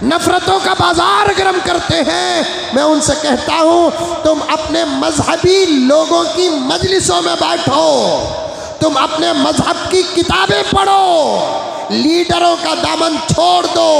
नफरतों का बाजार गर्म करते हैं। मैं उनसे कहता हूँ तुम अपने मजहबी लोगों की मजलिसों में बैठो, तुम अपने मजहब की किताबें पढ़ो, लीडरों का दामन छोड़ दो।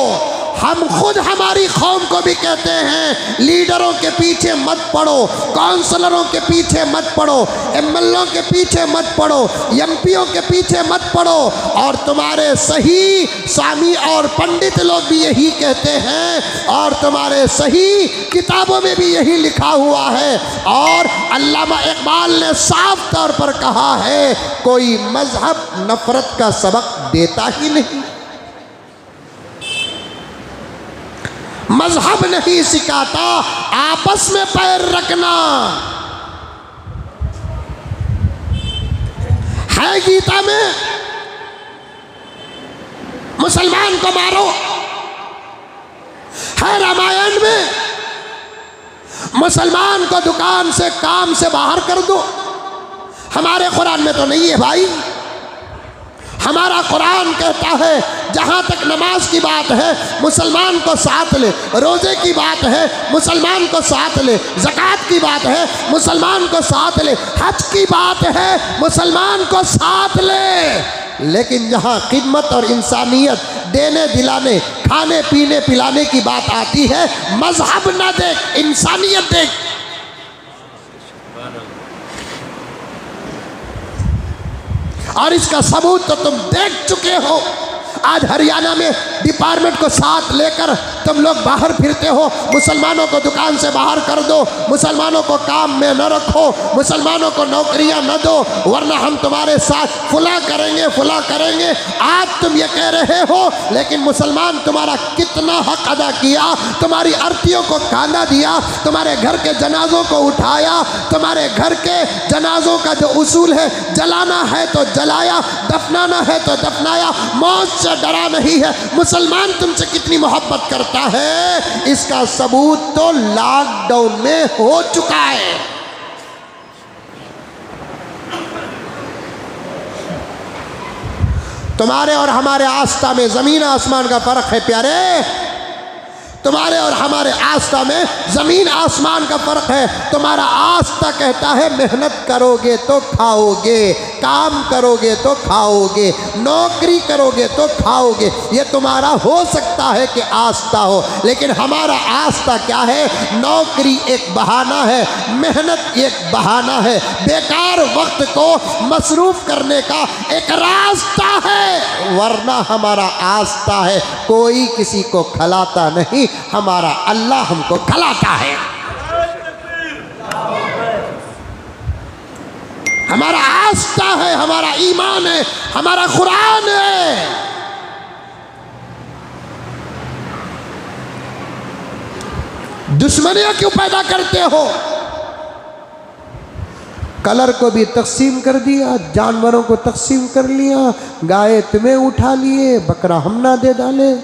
हम खुद हमारी कौम को भी कहते हैं लीडरों के पीछे मत पड़ो, काउंसलरों के पीछे मत पड़ो, एमएलओ के पीछे मत पड़ो, एमपीओ के पीछे मत पड़ो। और तुम्हारे सही स्वामी और पंडित लोग भी यही कहते हैं और तुम्हारे सही किताबों में भी यही लिखा हुआ है। और अल्लामा इकबाल ने साफ तौर पर कहा है कोई मजहब नफरत का सबक देता ही नहीं, मजहब नहीं सिखाता आपस में पैर रखना। है गीता में मुसलमान को मारो, है रामायण में मुसलमान को दुकान से काम से बाहर कर दो। हमारे कुरान में तो नहीं है भाई। हमारा कुरान कहता है जहाँ तक नमाज की बात है मुसलमान को साथ ले, रोज़े की बात है मुसलमान को साथ ले, ज़कात की बात है मुसलमान को साथ ले, हज की बात है मुसलमान को साथ ले। लेकिन जहाँ खिदमत और इंसानियत, देने दिलाने, खाने पीने पिलाने की बात आती है, मजहब ना देख, इंसानियत देख। और इसका सबूत तो तुम देख चुके हो। आज हरियाणा में डिपार्टमेंट को साथ लेकर तुम लोग बाहर फिरते हो। मुसलमानों को दुकान से बाहर कर दो, मुसलमानों को काम में न रखो, मुसलमानों को नौकरियां न दो, वरना हम तुम्हारे साथ फुला करेंगे, फुला करेंगे। आज तुम ये कह रहे हो, लेकिन मुसलमान तुम्हारा कितना हक अदा किया, तुम्हारी आरतियों को कांधा दिया, तुम्हारे घर के जनाजों को उठाया, तुम्हारे घर के जनाजों का जो उसूल है जलाना है तो जलाया, दफनाना है तो दफनाया, मौत से डरा नहीं है। मुसलमान तुमसे कितनी मोहब्बत करता है इसका सबूत तो लॉकडाउन में हो चुका है। तुम्हारे और हमारे आस्था में जमीन आसमान का फर्क है प्यारे। तुम्हारे और हमारे आस्था में ज़मीन आसमान का फ़र्क है। तुम्हारा आस्था कहता है मेहनत करोगे तो खाओगे, काम करोगे तो खाओगे, नौकरी करोगे तो खाओगे। ये तुम्हारा हो सकता है कि आस्था हो, लेकिन हमारा आस्था क्या है? नौकरी एक बहाना है, मेहनत एक बहाना है, बेकार वक्त को मसरूफ़ करने का एक रास्ता है। वरना हमारा आस्था है कोई किसी को खिलाता नहीं, हमारा अल्लाह हमको खिलाता है। हमारा आस्था है, हमारा ईमान है, हमारा कुरान है। दुश्मनियां क्यों पैदा करते हो? कलर को भी तकसीम कर दिया, जानवरों को तकसीम कर लिया, गाय तुम्हें उठा लिए, बकरा हम ना दे डाले।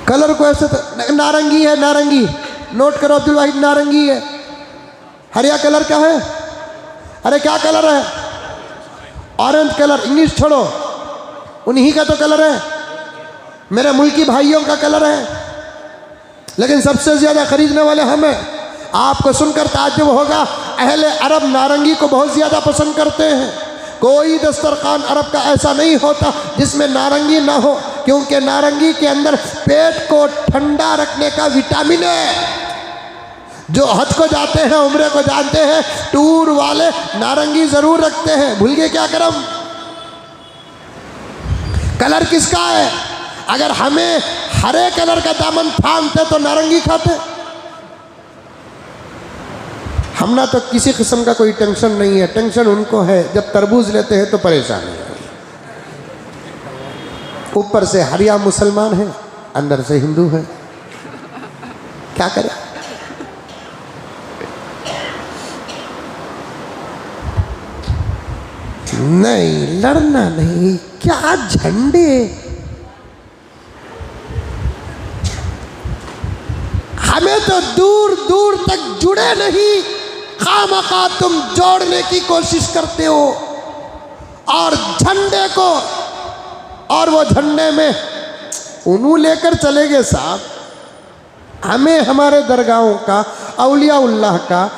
कलर को ऐसे नारंगी है, नारंगी नोट करो अब्दुल वाहिद, नारंगी है। हरिया कलर क्या है? अरे क्या कलर है? Orange colour. इंग्लिश छोड़ो, उन्हीं का तो कलर है, मेरे मुल्की भाइयों का कलर है, लेकिन सबसे ज़्यादा खरीदने वाले हम हैं। आपको सुनकर ताज्जुब होगा, अहले अरब नारंगी को बहुत ज़्यादा पसंद करते हैं। कोई दस्तरखान अरब का ऐसा नहीं होता जिसमें नारंगी ना हो, क्योंकि नारंगी के अंदर पेट को ठंडा रखने का विटामिन है। जो हज को जाते हैं, उम्रे को जानते हैं, टूर वाले नारंगी ज़रूर रखते हैं। भूल गए क्या करम? कलर किसका है? अगर हमें हरे कलर का दामन थामते तो नारंगी खाते। हमना तो किसी किस्म का कोई टेंशन नहीं है, टेंशन उनको है जब तरबूज लेते हैं तो परेशानी है। ऊपर से हरिया मुसलमान है, अंदर से हिंदू है, क्या करें? नहीं, लड़ना नहीं, क्या झंडे। हमें तो दूर दूर तक जुड़े नहीं, खामखा तुम जोड़ने की कोशिश करते हो। और झंडे को, और वो झंडे में उन्हों लेकर चले गए साहब। हमें हमारे दरगाहों का, औलियाउल्लाह का,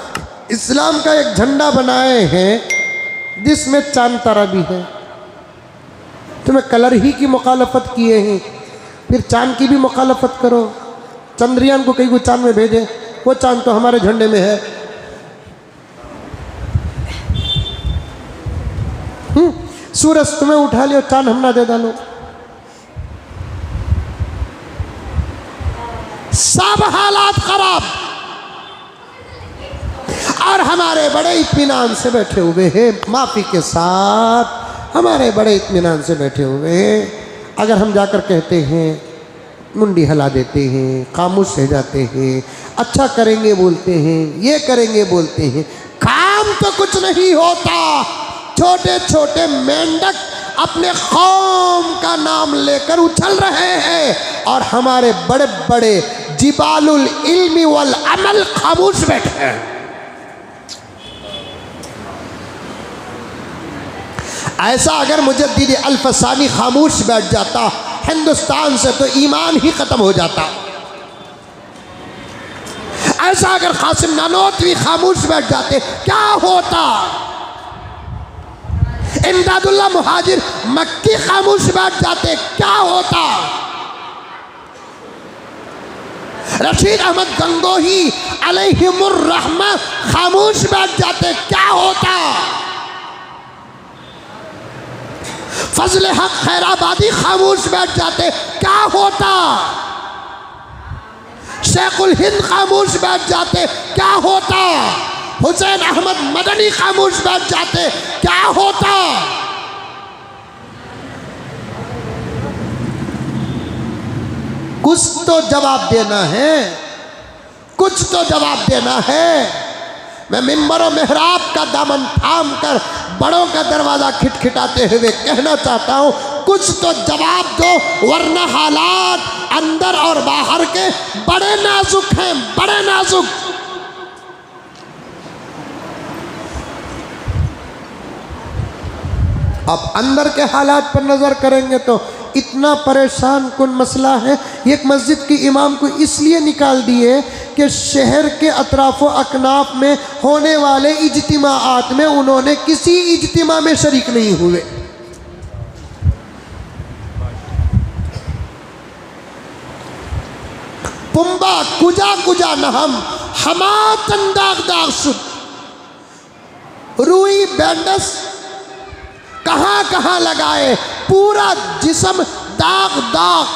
इस्लाम का एक झंडा बनाए हैं जिसमें चांद तारा भी है। तुम्हें कलर ही की मुखालफत किए हैं, फिर चांद की भी मुखालफत करो। चंद्रयान को कहीं को चांद में भेजे, वो चांद तो हमारे झंडे में है। सूरज तुम्हें उठा लियो, चांद हम ना दे डालो। सब हालात खराब, और हमारे बड़े इत्मीनान से बैठे हुए हैं, माफी के साथ हमारे बड़े इत्मीनान से बैठे हुए हैं। अगर हम जाकर कहते हैं, मुंडी हिला देते हैं, खामोश रह जाते हैं, अच्छा करेंगे बोलते हैं, ये करेंगे बोलते हैं, काम तो कुछ नहीं होता। छोटे छोटे मेंढक अपने कौम का नाम लेकर उछल रहे हैं, और हमारे बड़े बड़े जिबालुल इल्मी वल अमल खामोश बैठे हैं। ऐसा अगर मुजद्दिद अल-फसानी खामोश बैठ जाता हिंदुस्तान से, तो ईमान ही खत्म हो जाता। ऐसा अगर कासिम नानोतवी खामोश बैठ जाते, क्या होता? इमदादुल्लाह मुहाजिर मक्की खामोश बैठ जाते, क्या होता? रशीद अहमद गंगोही अलैहिमुर रहमा खामोश बैठ जाते, क्या होता? फजल हक खैराबादी खामोश बैठ जाते, क्या होता? शेखुल हिंद खामोश बैठ जाते, क्या होता? हुसैन अहमद मदनी खामोश बैठ जाते, क्या होता? कुछ तो जवाब देना है, कुछ तो जवाब देना है। मैं मिंबर और मेहराब का दामन थाम कर बड़ों का दरवाज़ा खिटखिटाते हुए कहना चाहता हूँ, कुछ तो जवाब दो, वरना हालात अंदर और बाहर के बड़े नाजुक हैं, बड़े नाजुक। अब अंदर के हालात पर नज़र करेंगे तो इतना परेशान कुन मसला है। एक मस्जिद की इमाम को इसलिए निकाल दिए कि शहर के अतराफ़ो अकनाफ में होने वाले इज्तिमाआत में उन्होंने किसी इज्तिमा में शरीक नहीं हुए। पुंबा कुजा कुजा नहम हमा चंदाग दाग शुद, रुई बैंडस कहाँ कहाँ लगाए, पूरा जिस्म दाग दाग